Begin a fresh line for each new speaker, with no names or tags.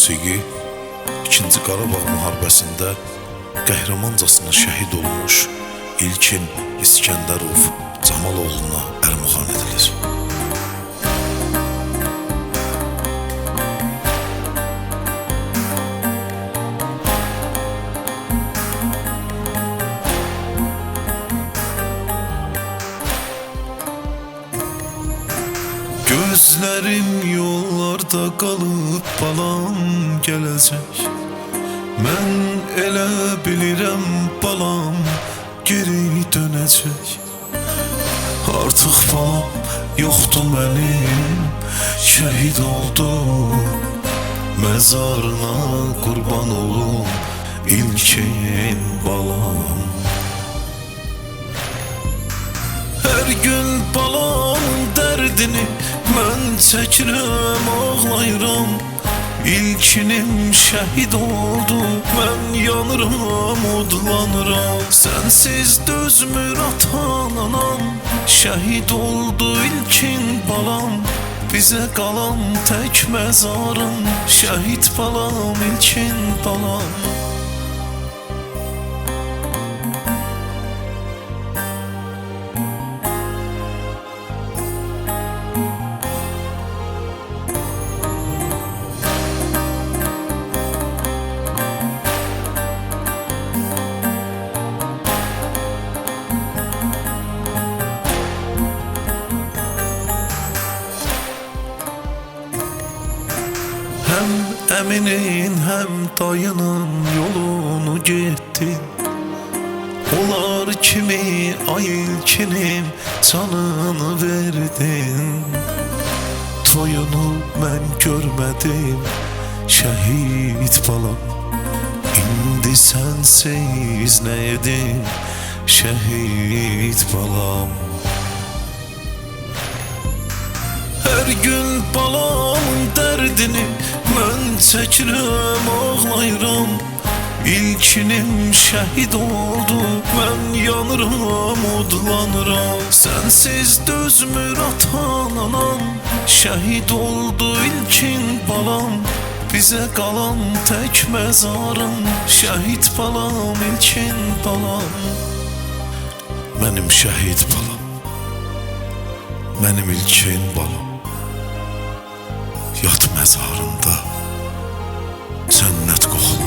musiqi 2-ci Qarabağ müharibəsində qəhrəmancasına şəhid olmuş İlkin İskəndərov Camaloğluna ərmağan edilir. Gözlerim yollarda kalıp balam gelecek. Mən elə bilirəm balam geri dönecek. Artık balam yoxdur mənim, şəhid oldu. Məzarına qurban olum İlkin balam. Her gün balamın dərdini mən çəkirəm, ağlayıram. İlkinim şəhid oldu, mən yanıram, odlanıram. Sənsiz dözmür atan anam, şəhid oldu İlkin balam. Bizə qalan tək məzarım, şəhid balam, İlkin balam. Hem Eminin hem dayının yolunu gittin. Onlar kimi ay İlkinim canını verdin. Toyunu mən görmədim şəhid balam. İndi sənsiz nə edin şəhid balam. Her gün balamın dərdini mən çəkirəm, ağlayıram. İlkinim şəhid oldu, mən yanıram, odlanıram. Sənsiz dözmür atan anam, şəhid oldu İlkin balam. Bizə qalan tək məzarım, şəhid balam, İlkin balam. Mənim şəhid balam, mənim İlkin balam. Yat məzarında cənnət qoxulu.